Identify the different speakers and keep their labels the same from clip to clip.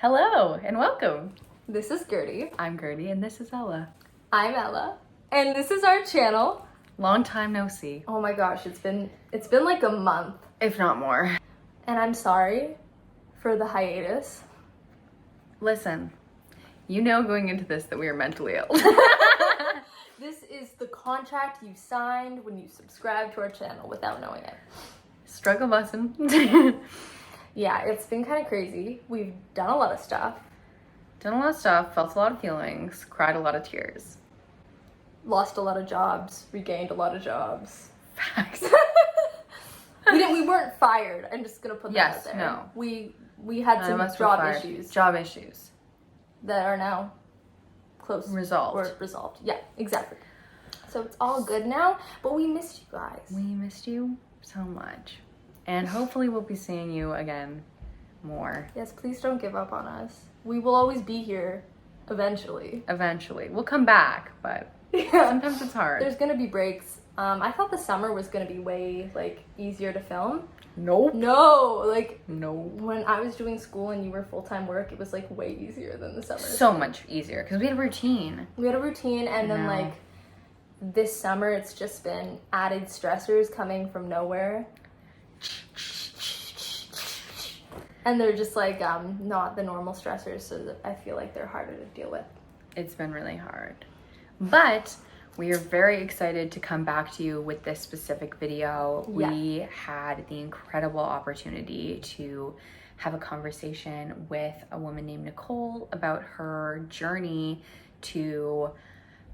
Speaker 1: Hello and welcome.
Speaker 2: This is Gertie.
Speaker 1: I'm Gertie and this is Ella.
Speaker 2: I'm Ella. And this is our channel.
Speaker 1: Long time no see.
Speaker 2: Oh my gosh, it's been like a month.
Speaker 1: If not more.
Speaker 2: And I'm sorry for the hiatus.
Speaker 1: Listen, you know going into this that we are mentally ill.
Speaker 2: This is the contract you signed when you subscribed to our channel without knowing it.
Speaker 1: Struggle bussin'.
Speaker 2: Yeah, it's been kind of crazy. We've done a lot of stuff.
Speaker 1: Done a lot of stuff, felt a lot of feelings, cried a lot of tears.
Speaker 2: Lost a lot of jobs, regained a lot of jobs.
Speaker 1: Facts.
Speaker 2: We weren't fired. I'm just gonna put that out
Speaker 1: Yes,
Speaker 2: there.
Speaker 1: no.
Speaker 2: We had
Speaker 1: None
Speaker 2: some
Speaker 1: of us were
Speaker 2: job
Speaker 1: fired.
Speaker 2: issues
Speaker 1: Job issues.
Speaker 2: that are now close
Speaker 1: Resolved.
Speaker 2: or resolved. Yeah, exactly. So it's all good now, but we missed you guys.
Speaker 1: We missed you so much. And hopefully we'll be seeing you again more.
Speaker 2: Yes, please don't give up on us. We will always be here eventually.
Speaker 1: Eventually. We'll come back, but
Speaker 2: Yeah.
Speaker 1: sometimes it's hard.
Speaker 2: There's gonna be breaks. I thought the summer was gonna be way easier to film.
Speaker 1: Nope.
Speaker 2: No,
Speaker 1: No.
Speaker 2: when I was doing school and you were full-time work, it was way easier than the summer.
Speaker 1: So much easier because we had a routine.
Speaker 2: We had a routine, and then
Speaker 1: No.
Speaker 2: this summer it's just been added stressors coming from nowhere. And they're just not the normal stressors, so that I feel like they're harder to deal with.
Speaker 1: It's been really hard. But we are very excited to come back to you with this specific video.
Speaker 2: Yeah.
Speaker 1: We had the incredible opportunity to have a conversation with a woman named Nichole about her journey to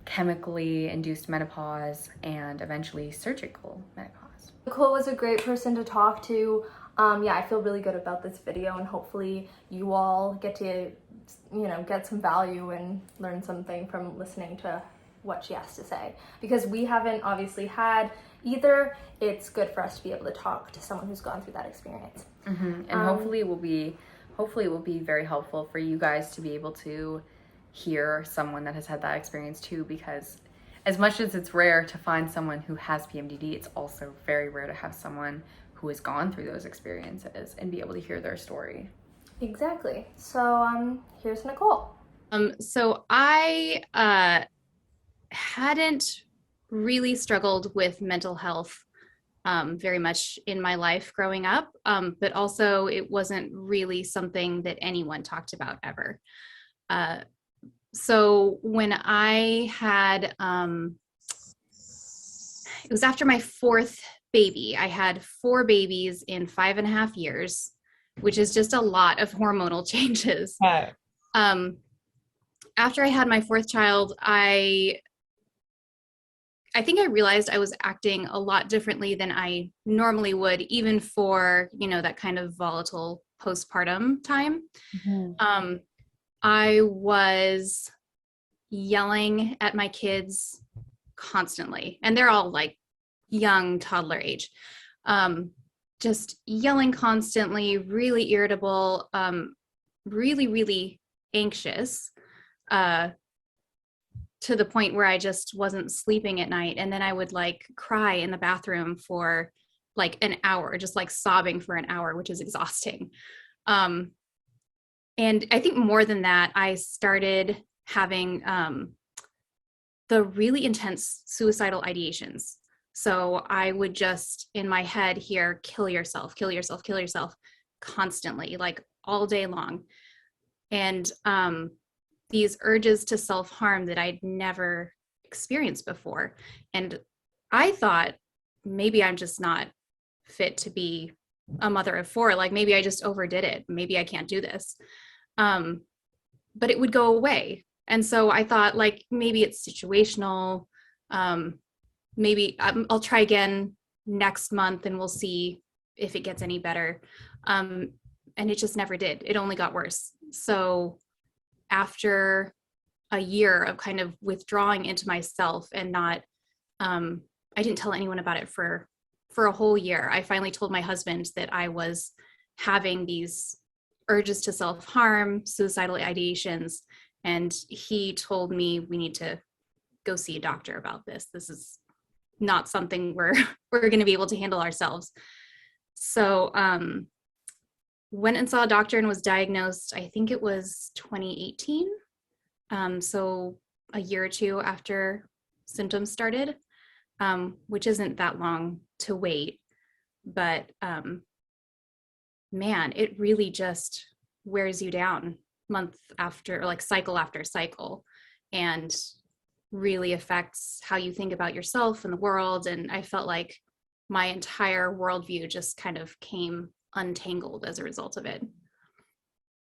Speaker 1: chemically induced menopause and eventually surgical menopause.
Speaker 2: Nichole was a great person to talk to. I feel really good about this video, and hopefully you all get to, get some value and learn something from listening to what she has to say. Because we haven't obviously had either, it's good for us to be able to talk to someone who's gone through that experience.
Speaker 1: Mm-hmm. And hopefully it will be very helpful for you guys to be able to hear someone that has had that experience too, because as much as it's rare to find someone who has PMDD, it's also very rare to have someone who has gone through those experiences and be able to hear their story.
Speaker 2: Exactly. So here's Nichole.
Speaker 3: So I hadn't really struggled with mental health very much in my life growing up, but also it wasn't really something that anyone talked about ever. So when I had, it was after my fourth baby. I had 4 babies in 5.5 years, which is just a lot of hormonal changes.
Speaker 1: Right.
Speaker 3: After I had my 4th child, I think I realized I was acting a lot differently than I normally would, even for, that kind of volatile postpartum time.
Speaker 1: Mm-hmm.
Speaker 3: I was yelling at my kids constantly, and they're all young toddler age, just yelling constantly, really irritable, really, really anxious, to the point where I just wasn't sleeping at night. And then I would cry in the bathroom for an hour, just sobbing for an hour, which is exhausting. And I think more than that, I started having the really intense suicidal ideations. So I would just in my head hear, kill yourself, kill yourself, kill yourself, constantly, all day long. And these urges to self-harm that I'd never experienced before. And I thought maybe I'm just not fit to be a mother of 4. Maybe I just overdid it. Maybe I can't do this. But it would go away. And so I thought maybe it's situational. Maybe I'll try again next month and we'll see if it gets any better. And it just never did. It only got worse. So after a year of kind of withdrawing into myself and not, I didn't tell anyone about it for a whole year. I finally told my husband that I was having these urges to self-harm, suicidal ideations, and he told me we need to go see a doctor about this. This is not something we're going to be able to handle ourselves. So went and saw a doctor and was diagnosed, I think it was 2018. So a year or two after symptoms started, which isn't that long to wait. But man, it really just wears you down month after, or like cycle after cycle, and really affects how you think about yourself and the world. And I felt like my entire worldview just kind of came untangled as a result of it.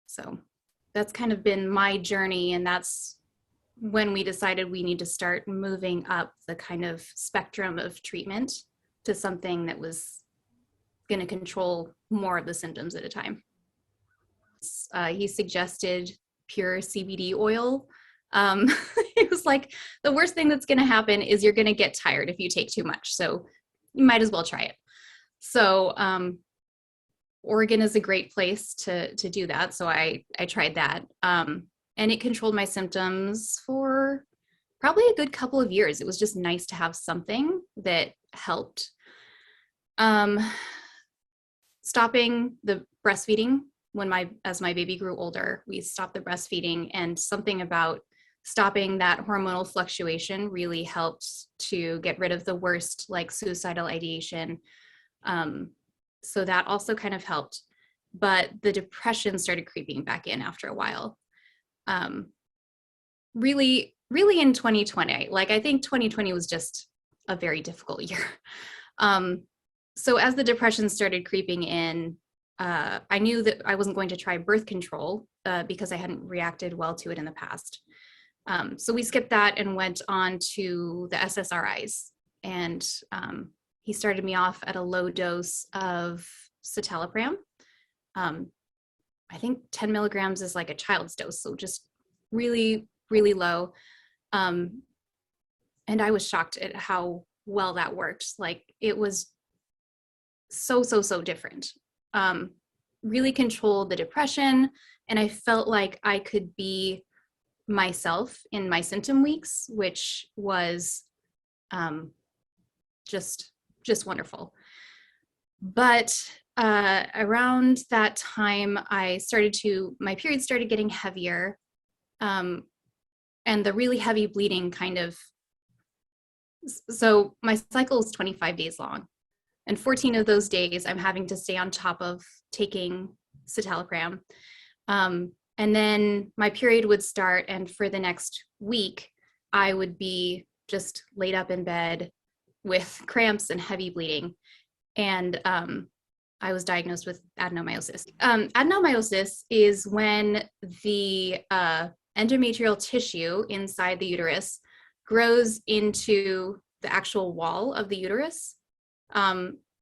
Speaker 3: So that's kind of been my journey. And that's when we decided we need to start moving up the kind of spectrum of treatment to something that was going to control more of the symptoms at a time. He suggested pure CBD oil. It was like, the worst thing that's going to happen is you're going to get tired if you take too much. So you might as well try it. So Oregon is a great place to do that. So I tried that. And it controlled my symptoms for probably a good couple of years. It was just nice to have something that helped. Stopping the breastfeeding as my baby grew older, we stopped the breastfeeding, and something about stopping that hormonal fluctuation really helped to get rid of the worst, like suicidal ideation. So that also kind of helped, but the depression started creeping back in after a while. Really in 2020, like I think 2020 was just a very difficult year. So as the depression started creeping in, I knew that I wasn't going to try birth control because I hadn't reacted well to it in the past. So we skipped that and went on to the SSRIs. And he started me off at a low dose of citalopram. I think 10 milligrams is like a child's dose, so just really, really low. And I was shocked at how well that worked. Like it was so different. Really controlled the depression, and I felt like I could be myself in my symptom weeks, which was just wonderful. But around that time, my period started getting heavier, and the really heavy bleeding so my cycle is 25 days long. And 14 of those days, I'm having to stay on top of taking citalopram. And then my period would start, and for the next week, I would be just laid up in bed with cramps and heavy bleeding. And I was diagnosed with adenomyosis. Adenomyosis is when the endometrial tissue inside the uterus grows into the actual wall of the uterus.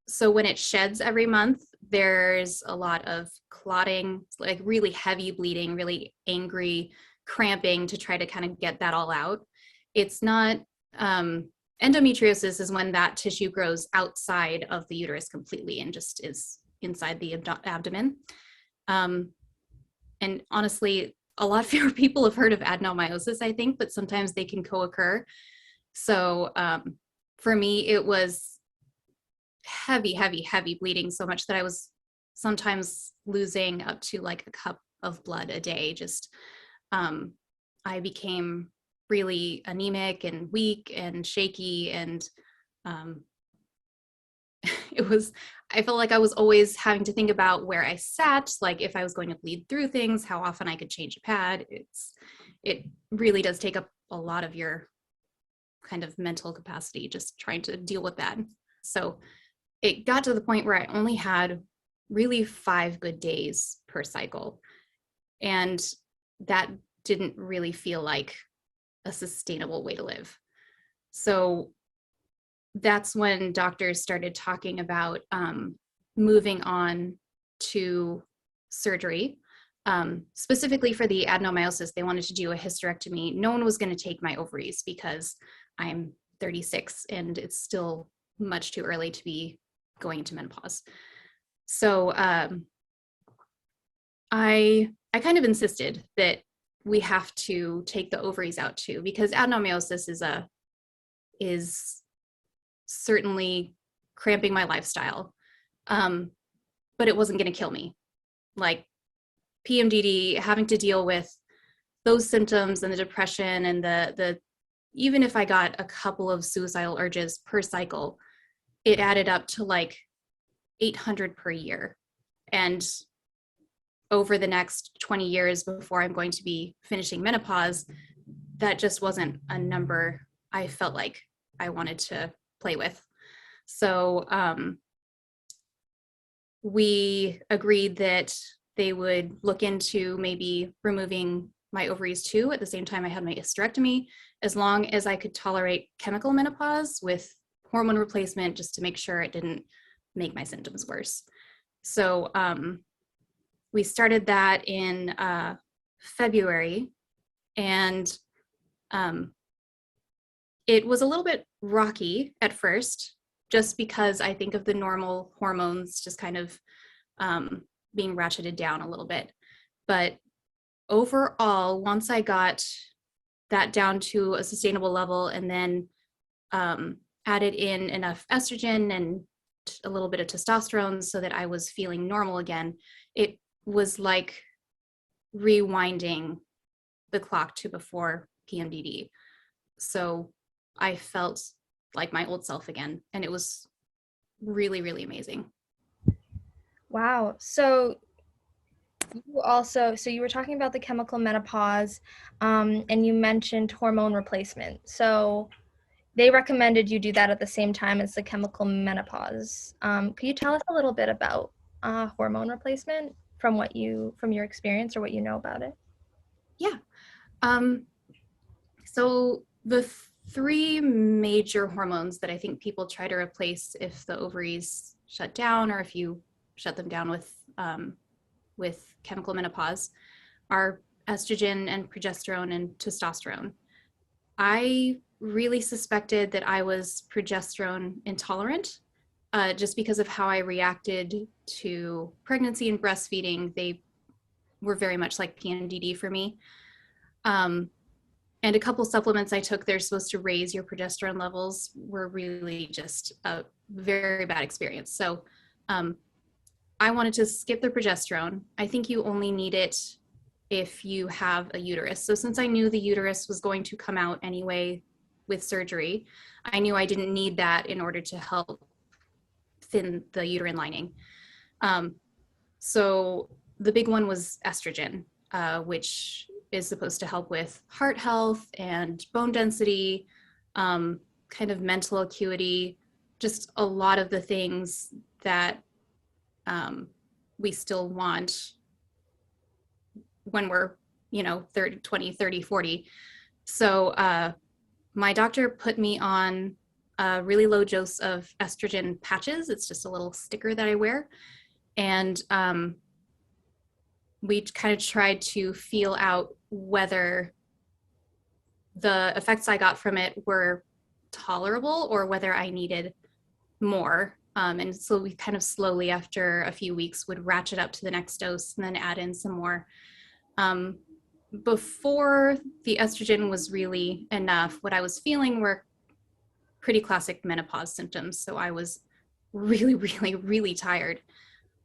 Speaker 3: So when it sheds every month, there's a lot of clotting, like really heavy bleeding, really angry cramping to try to kind of get that all out. It's not, endometriosis is when that tissue grows outside of the uterus completely and just is inside the abdomen. And honestly, a lot fewer people have heard of adenomyosis, I think, but sometimes they can co-occur. So for me, it was heavy bleeding, so much that I was sometimes losing up to like a cup of blood a day. Just I became really anemic and weak and shaky, and I felt like I was always having to think about where I sat, like if I was going to bleed through things, how often I could change a pad. It really does take up a lot of your kind of mental capacity just trying to deal with that. So it got to the point where I only had really 5 good days per cycle. And that didn't really feel like a sustainable way to live. So that's when doctors started talking about moving on to surgery. Specifically for the adenomyosis, they wanted to do a hysterectomy. No one was going to take my ovaries because I'm 36 and it's still much too early to be going into menopause. So I kind of insisted that we have to take the ovaries out too, because adenomyosis is certainly cramping my lifestyle, but it wasn't going to kill me. like PMDD, having to deal with those symptoms and the depression and the even if I got a couple of suicidal urges per cycle, it added up to like 800 per year. And over the next 20 years before I'm going to be finishing menopause, that just wasn't a number I felt like I wanted to play with. So we agreed that they would look into maybe removing my ovaries too at the same time I had my hysterectomy, as long as I could tolerate chemical menopause with hormone replacement, just to make sure it didn't make my symptoms worse. So we started that in February, and it was a little bit rocky at first, just because I think of the normal hormones just kind of being ratcheted down a little bit. But overall, once I got that down to a sustainable level and then added in enough estrogen and a little bit of testosterone so that I was feeling normal again, it was like rewinding the clock to before PMDD. So I felt like my old self again, and it was really, really amazing.
Speaker 2: Wow. So you were talking about the chemical menopause, and you mentioned hormone replacement. So they recommended you do that at the same time as the chemical menopause. Could you tell us a little bit about hormone replacement from your experience or what you know about it?
Speaker 3: Yeah. So the three major hormones that I think people try to replace if the ovaries shut down or if you shut them down with chemical menopause are estrogen and progesterone and testosterone. I really suspected that I was progesterone intolerant, just because of how I reacted to pregnancy and breastfeeding. They were very much like PMDD for me. And a couple supplements I took, they're supposed to raise your progesterone levels, were really just a very bad experience. So I wanted to skip the progesterone. I think you only need it if you have a uterus. So since I knew the uterus was going to come out anyway with surgery, I knew I didn't need that in order to help thin the uterine lining. So the big one was estrogen, which is supposed to help with heart health and bone density, kind of mental acuity, just a lot of the things that we still want when we're 30, 20, 30, 40. So my doctor put me on a really low dose of estrogen patches. It's just a little sticker that I wear. And we kind of tried to feel out whether the effects I got from it were tolerable or whether I needed more. And so we kind of slowly, after a few weeks, would ratchet up to the next dose and then add in some more. Before the estrogen was really enough, what I was feeling were pretty classic menopause symptoms. So I was really, really, really tired.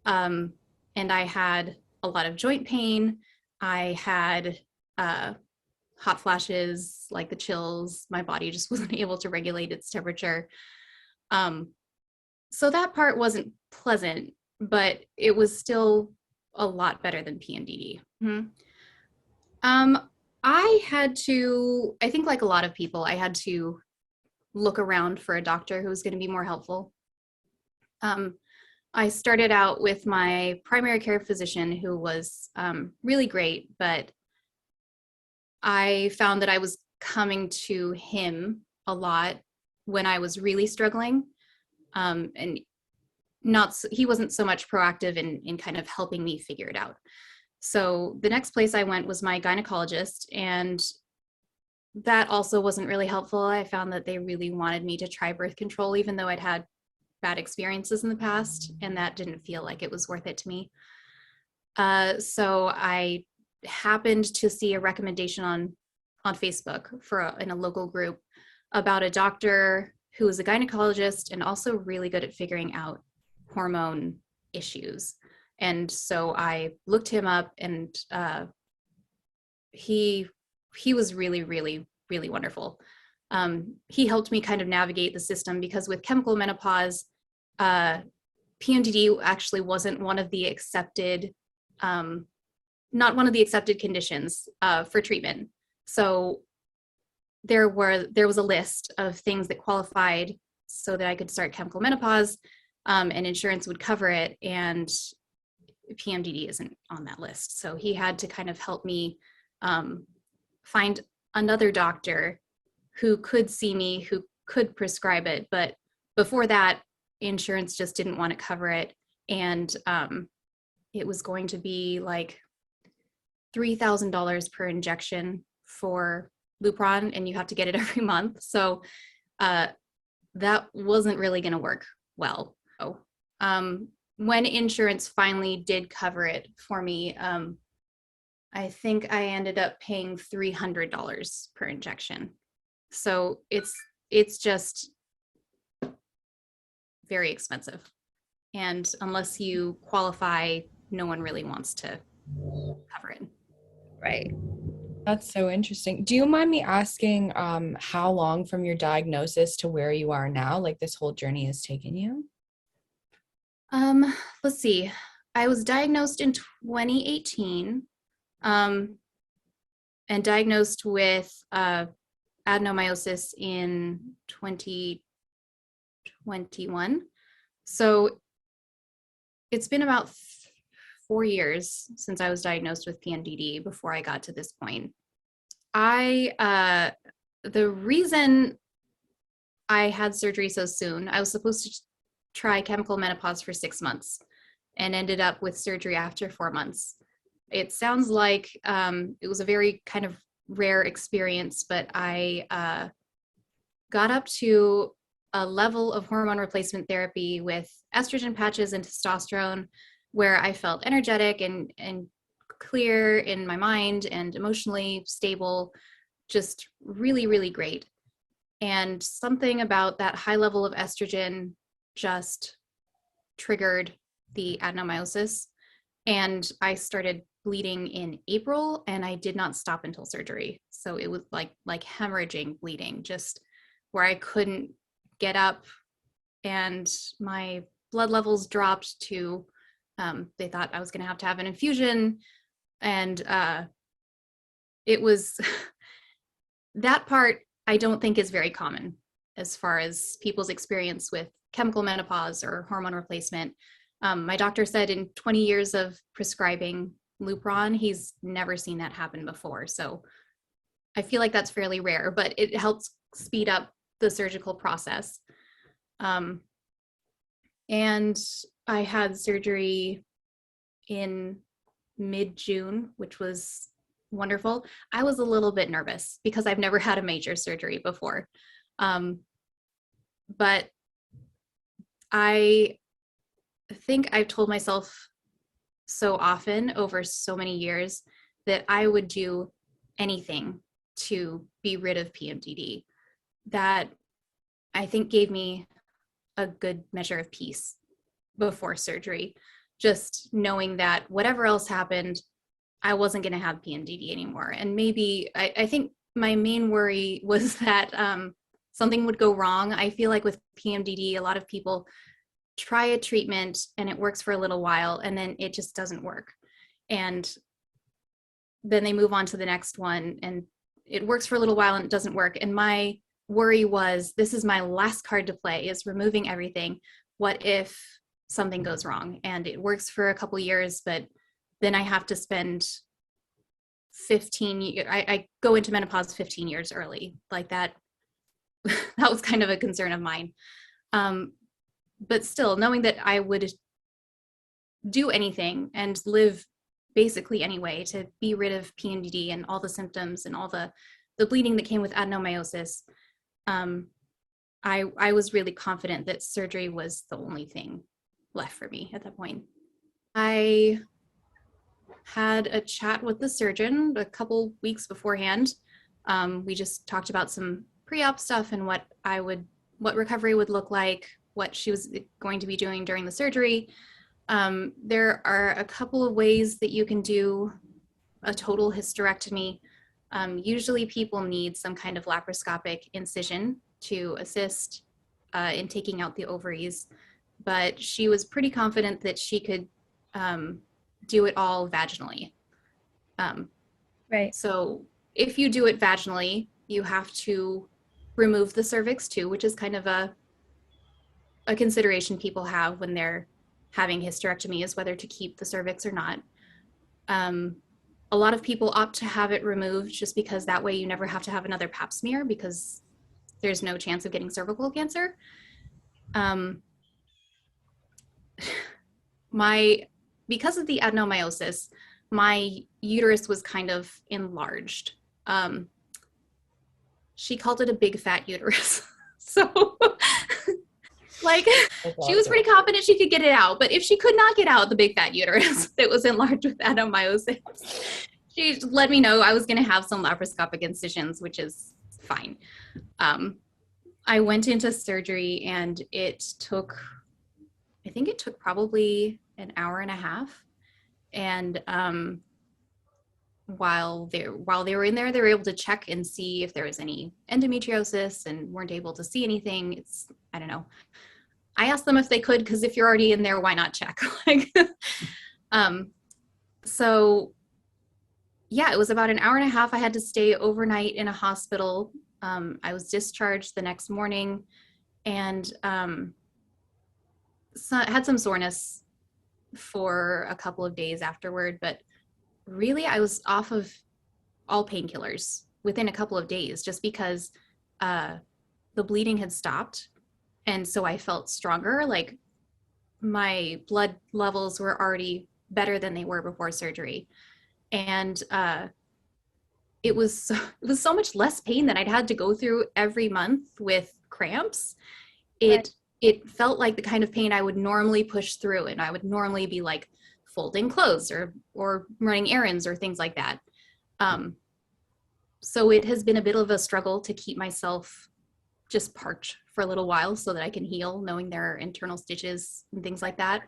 Speaker 3: And I had a lot of joint pain. I had hot flashes, like the chills. My body just wasn't able to regulate its temperature. So that part wasn't pleasant, but it was still a lot better than PMDD. Mm-hmm. I think like a lot of people, I had to look around for a doctor who was going to be more helpful. I started out with my primary care physician, who was really great, but I found that I was coming to him a lot when I was really struggling. And he wasn't so much proactive in kind of helping me figure it out. So the next place I went was my gynecologist, and that also wasn't really helpful. I found that they really wanted me to try birth control, even though I'd had bad experiences in the past, and that didn't feel like it was worth it to me. So I happened to see a recommendation on Facebook in a local group about a doctor who was a gynecologist and also really good at figuring out hormone issues. And so I looked him up, and he was really, really, really wonderful. He helped me kind of navigate the system, because with chemical menopause, PMDD actually wasn't one of the accepted, not one of the accepted conditions for treatment. So there was a list of things that qualified so that I could start chemical menopause, and insurance would cover it. And PMDD isn't on that list. So he had to kind of help me find another doctor who could see me, who could prescribe it. But before that, insurance just didn't want to cover it. And it was going to be like $3,000 per injection for Lupron, and you have to get it every month. So that wasn't really going to work well. So, when insurance finally did cover it for me, I think I ended up paying $300 per injection. So it's just very expensive. And unless you qualify, no one really wants to cover it.
Speaker 1: Right.
Speaker 4: That's so interesting. Do you mind me asking how long from your diagnosis to where you are now, like this whole journey has taken you?
Speaker 3: Let's see. I was diagnosed in 2018, and diagnosed with adenomyosis in 2021. So it's been about 4 years since I was diagnosed with PMDD before I got to this point. The reason I had surgery so soon, I was supposed to try chemical menopause for 6 months and ended up with surgery after 4 months. It sounds like it was a very kind of rare experience, but I got up to a level of hormone replacement therapy with estrogen patches and testosterone where I felt energetic and clear in my mind and emotionally stable, just really, really great. And something about that high level of estrogen just triggered the adenomyosis. And I started bleeding in April, and I did not stop until surgery. So it was like hemorrhaging bleeding, just where I couldn't get up, and my blood levels dropped to, they thought I was going to have an infusion. And it was, that part I don't think is very common as far as people's experience with chemical menopause or hormone replacement. My doctor said in 20 years of prescribing Lupron, he's never seen that happen before. So I feel like that's fairly rare, but it helps speed up the surgical process. And I had surgery in mid-June, which was wonderful. I was a little bit nervous because I've never had a major surgery before. But I think I've told myself so often over so many years that I would do anything to be rid of PMDD, that I think gave me a good measure of peace before surgery, just knowing that whatever else happened, I wasn't going to have PMDD anymore. And maybe I think my main worry was that something would go wrong. I feel like with PMDD, a lot of people try a treatment and it works for a little while and then it just doesn't work. And then they move on to the next one and it works for a little while and it doesn't work. And my worry was, this is my last card to play, is removing everything. What if something goes wrong and it works for a couple years, but then I have to spend 15 years, I go into menopause 15 years early, like that. That was kind of a concern of mine. But still, knowing that I would do anything and live basically anyway to be rid of PMDD and all the symptoms and all the bleeding that came with adenomyosis, I was really confident that surgery was the only thing left for me at that point. I had a chat with the surgeon a couple weeks beforehand. We just talked about some pre-op stuff and what recovery would look like, what she was going to be doing during the surgery. There are a couple of ways that you can do a total hysterectomy. Usually people need some kind of laparoscopic incision to assist in taking out the ovaries, but she was pretty confident that she could do it all vaginally.
Speaker 5: Right.
Speaker 3: So if you do it vaginally, you have to remove the cervix too, which is kind of a consideration people have when they're having hysterectomy, is whether to keep the cervix or not. A lot of people opt to have it removed just because that way you never have to have another pap smear, because there's no chance of getting cervical cancer. Because of the adenomyosis, my uterus was kind of enlarged. She called it a big fat uterus. So like, she was pretty confident she could get it out, but if she could not get out the big fat uterus that was enlarged with adenomyosis, she let me know I was going to have some laparoscopic incisions, which is fine. I went into surgery and I think it took probably an hour and a half. And while they were in there, they were able to check and see if there was any endometriosis and weren't able to see anything. I don't know. I asked them if they could, because if you're already in there, why not check? So yeah, it was about an hour and a half. I had to stay overnight in a hospital. I was discharged the next morning, and had some soreness for a couple of days afterward, but really I was off of all painkillers within a couple of days, just because the bleeding had stopped. And so I felt stronger. Like, my blood levels were already better than they were before surgery. And it was so much less pain than I'd had to go through every month with cramps. It felt like the kind of pain I would normally push through, and I would normally be like folding clothes or running errands or things like that. So it has been a bit of a struggle to keep myself just parched for a little while so that I can heal, knowing there are internal stitches and things like that.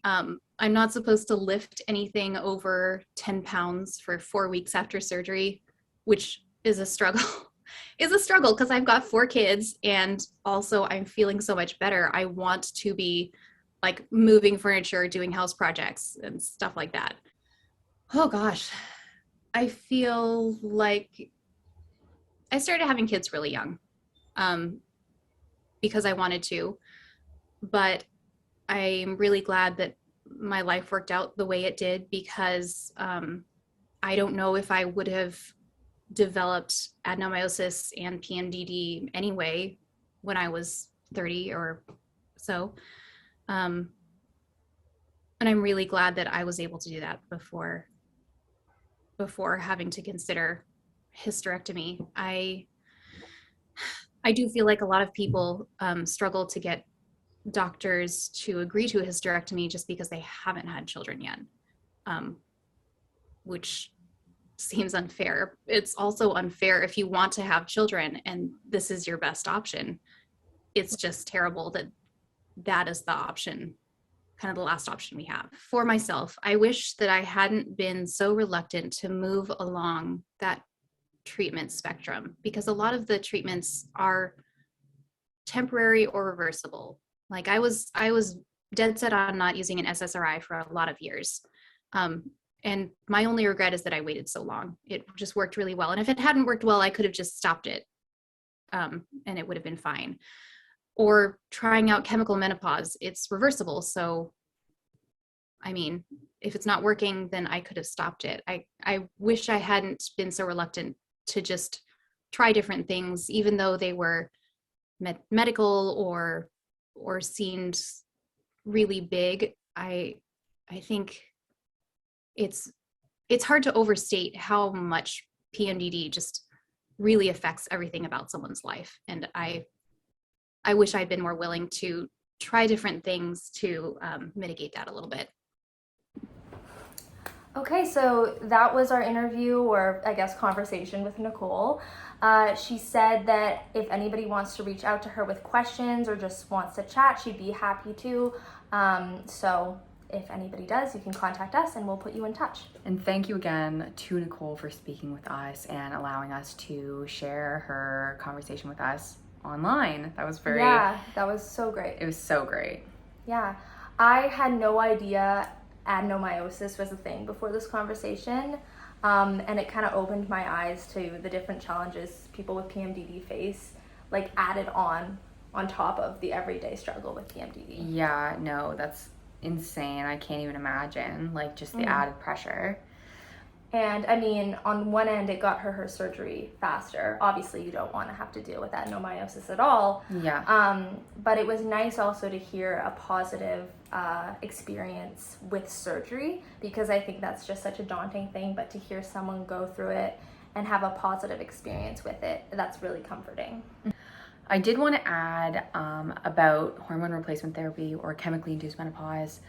Speaker 3: I'm not supposed to lift anything over 10 pounds for 4 weeks after surgery, which is a struggle. Is a struggle because I've got 4 kids, and also I'm feeling so much better. I want to be like moving furniture, doing house projects and stuff like that. Oh gosh, I feel like I started having kids really young, because I wanted to, but I'm really glad that my life worked out the way it did, because I don't know if I would have developed adenomyosis and PMDD anyway when I was 30 or so. And I'm really glad that I was able to do that before having to consider hysterectomy. I do feel like a lot of people struggle to get doctors to agree to a hysterectomy just because they haven't had children yet, which seems unfair. It's also unfair if you want to have children and this is your best option. It's just terrible that that is the option, kind of the last option we have. For myself, I wish that I hadn't been so reluctant to move along that treatment spectrum, because a lot of the treatments are temporary or reversible. Like, I was dead set on not using an SSRI for a lot of years. And my only regret is that I waited so long. It just worked really well. And if it hadn't worked well, I could have just stopped it, and it would have been fine. Or trying out chemical menopause, it's reversible. So, I mean, if it's not working, then I could have stopped it. I wish I hadn't been so reluctant to just try different things, even though they were medical or seemed really big. I think it's hard to overstate how much PMDD just really affects everything about someone's life. And I wish I'd been more willing to try different things to mitigate that a little bit.
Speaker 2: Okay, so that was our interview, or I guess conversation with Nichole. She said that if anybody wants to reach out to her with questions or just wants to chat, she'd be happy to. So if anybody does, you can contact us and we'll put you in touch.
Speaker 1: And thank you again to Nichole for speaking with us and allowing us to share her conversation with us online. That was very...
Speaker 2: Yeah, that was so great.
Speaker 1: It was so great.
Speaker 2: Yeah. I had no idea adenomyosis was a thing before this conversation. And it kind of opened my eyes to the different challenges people with PMDD face, like added on top of the everyday struggle with PMDD.
Speaker 1: Yeah, no, that's insane. I can't even imagine, like, just the added pressure.
Speaker 2: And I mean, on one end, it got her surgery faster. Obviously, you don't want to have to deal with adenomyosis at all.
Speaker 1: Yeah.
Speaker 2: But it was nice also to hear a positive experience with surgery, because I think that's just such a daunting thing. But to hear someone go through it and have a positive experience with it, that's really comforting.
Speaker 1: I did want to add about hormone replacement therapy or chemically induced menopause.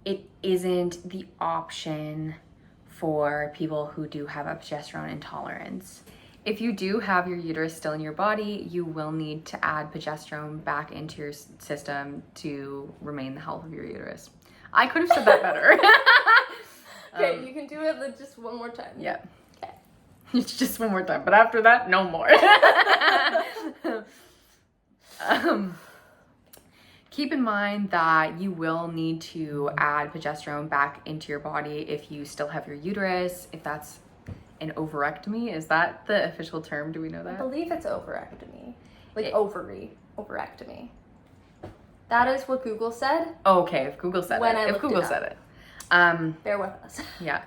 Speaker 1: It isn't the option for people who do have a progesterone intolerance. If you do have your uterus still in your body, you will need to add progesterone back into your system to remain the health of your uterus. I could have said that better.
Speaker 2: Okay, you can do it just one more time.
Speaker 1: Yeah.
Speaker 2: Okay.
Speaker 1: It's just one more time, but after that, no more. Keep in mind that you will need to add progesterone back into your body if you still have your uterus, if that's an ovarectomy. Is that the official term? Do we know
Speaker 2: I
Speaker 1: that?
Speaker 2: believe it's ovarectomy. Like ovarectomy. That is what Google said.
Speaker 1: Oh, okay, if Google said
Speaker 2: When
Speaker 1: it.
Speaker 2: I
Speaker 1: If
Speaker 2: looked
Speaker 1: Google
Speaker 2: it up.
Speaker 1: said it.
Speaker 2: Bear with us.
Speaker 1: Yeah.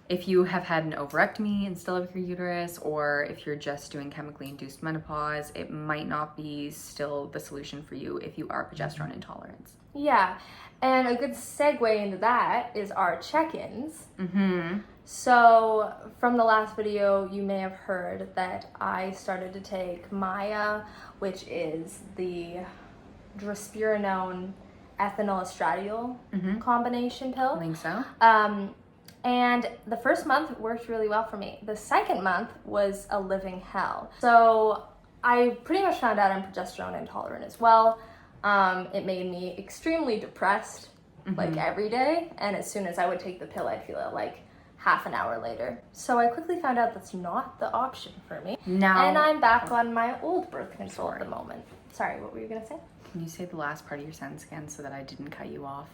Speaker 1: If you have had an ovarectomy and still have your uterus, or if you're just doing chemically induced menopause, it might not be still the solution for you if you are progesterone intolerant.
Speaker 2: Yeah, and a good segue into that is our check-ins.
Speaker 1: Mm-hmm.
Speaker 2: So from the last video, you may have heard that I started to take Maya, which is the drospirenone ethinyl estradiol combination pill.
Speaker 1: I think so.
Speaker 2: And the first month worked really well for me. The second month was a living hell. So I pretty much found out I'm progesterone intolerant as well. It made me extremely depressed, like every day. And as soon as I would take the pill, I'd feel it like half an hour later. So I quickly found out that's not the option for me.
Speaker 1: Now,
Speaker 2: And I'm back on my old birth control at the moment. Sorry, what were you gonna say?
Speaker 1: can you say the last part of your sentence again so that I didn't cut you off?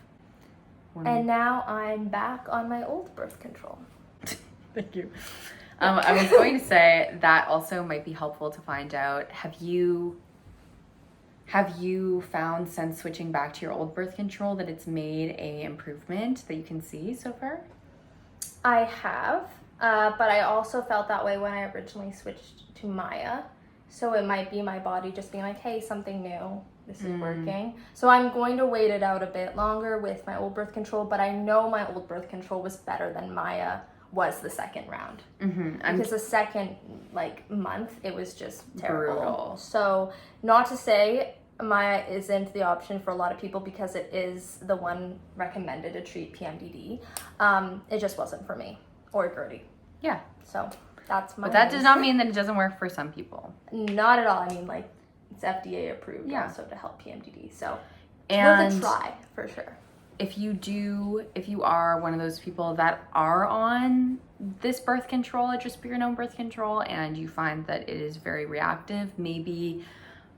Speaker 2: And now I'm back on my old birth control.
Speaker 1: Thank you. I was going to say that also might be helpful to find out. Have you found since switching back to your old birth control that it's made a improvement that you can see so far?
Speaker 2: I have, but I also felt that way when I originally switched to Maya. So it might be my body just being like, hey, something new. This is working. So I'm going to wait it out a bit longer with my old birth control, but I know my old birth control was better than Maya was the second round. Because the second month, it was just terrible.
Speaker 1: Brutal.
Speaker 2: So not to say Maya isn't the option for a lot of people, because it is the one recommended to treat PMDD. It just wasn't for me or Gertie.
Speaker 1: Yeah.
Speaker 2: So that's my.
Speaker 1: But that does not mean that it doesn't work for some people.
Speaker 2: Not at all. I mean, it's FDA approved also to help PMDD. So it's worth a try for sure.
Speaker 1: If you are one of those people that are on this birth control, drospirenone birth control, and you find that it is very reactive, maybe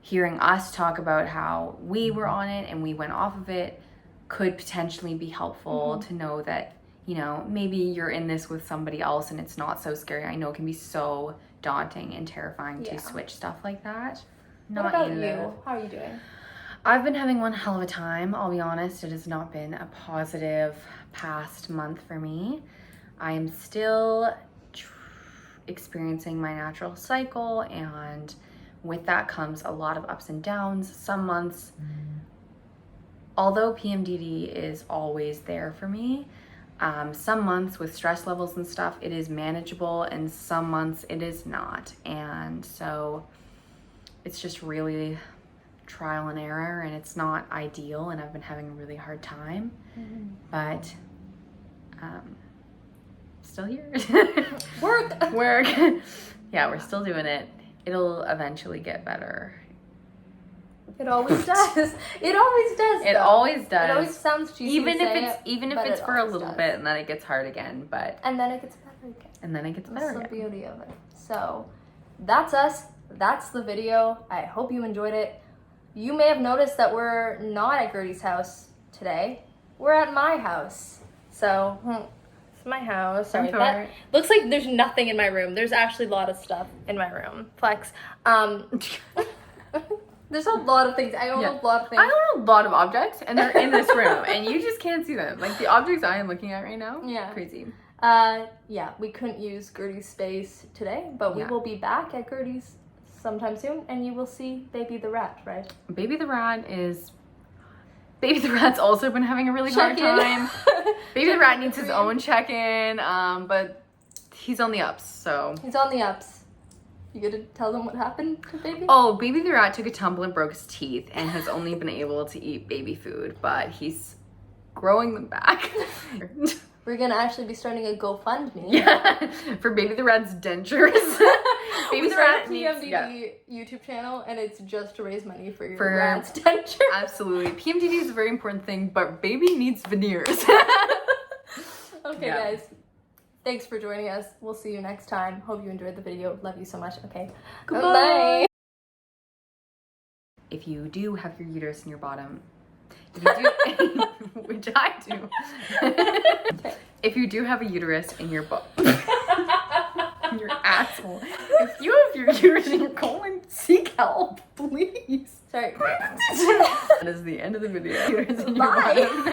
Speaker 1: hearing us talk about how we were on it and we went off of it could potentially be helpful to know that, maybe you're in this with somebody else and it's not so scary. I know it can be so daunting and terrifying to switch stuff like that.
Speaker 2: What about you? How are you doing?
Speaker 1: I've been having one hell of a time, I'll be honest. It has not been a positive past month for me. I am still experiencing my natural cycle, and with that comes a lot of ups and downs. Some months, although PMDD is always there for me, some months with stress levels and stuff, it is manageable, and some months it is not. And so it's just really trial and error, and it's not ideal, and I've been having a really hard time, but still here.
Speaker 2: Work.
Speaker 1: Yeah, we're still doing it. It'll eventually get better.
Speaker 2: It always does. It always does.
Speaker 1: It
Speaker 2: though.
Speaker 1: always does.
Speaker 2: It always sounds cheesy.
Speaker 1: even
Speaker 2: to
Speaker 1: if
Speaker 2: say
Speaker 1: it's
Speaker 2: it, but it
Speaker 1: for a
Speaker 2: always
Speaker 1: little
Speaker 2: does.
Speaker 1: bit, and then it gets hard again. But
Speaker 2: And then it gets better again.
Speaker 1: and then it gets
Speaker 2: That's
Speaker 1: better
Speaker 2: the
Speaker 1: again.
Speaker 2: beauty of it. So that's us. That's the video. I hope you enjoyed it. You may have noticed that we're not at Gertie's house today. We're at my house. So it's my house. Sorry,
Speaker 1: That's
Speaker 2: that
Speaker 1: alright.
Speaker 2: looks like there's nothing in my room. There's actually a lot of stuff in my room. Flex. There's a lot of things. I own
Speaker 1: Yeah.
Speaker 2: a lot of things.
Speaker 1: I own a lot of objects, and they're in this room, and you just can't see them. Like the objects I am looking at right now.
Speaker 2: Yeah.
Speaker 1: Crazy.
Speaker 2: Yeah, we couldn't use Gertie's space today, but we
Speaker 1: Yeah.
Speaker 2: will be back at Gertie's sometime soon, and you will see Baby the Rat, right?
Speaker 1: Baby the Rat's also been having a really hard time. Baby the Rat needs his own check-in, but he's on the ups, so.
Speaker 2: He's on the ups. You gonna tell them what happened to Baby?
Speaker 1: Oh, Baby the Rat took a tumble and broke his teeth and has only been able to eat baby food, but he's growing them back.
Speaker 2: We're gonna actually be starting a GoFundMe.
Speaker 1: Yeah, for Baby the Rat's dentures. Baby
Speaker 2: We
Speaker 1: the
Speaker 2: started
Speaker 1: Rat
Speaker 2: a
Speaker 1: needs,
Speaker 2: PMDD
Speaker 1: yeah,
Speaker 2: YouTube channel, and it's just to raise money for your
Speaker 1: For-
Speaker 2: rat's denture.
Speaker 1: absolutely. PMDD is a very important thing, but Baby needs veneers.
Speaker 2: Okay,
Speaker 1: Yeah.
Speaker 2: guys. Thanks for joining us. We'll see you next time. Hope you enjoyed the video. Love you so much. Okay.
Speaker 1: Goodbye. If you do have your uterus in your bottom, if you do, which I do, if you do have a uterus in your butt, your asshole, if you have your uterus in your colon, seek help, please.
Speaker 2: Sorry.
Speaker 1: That is the end of the video. Uterus in your
Speaker 2: Bye.
Speaker 1: bottom.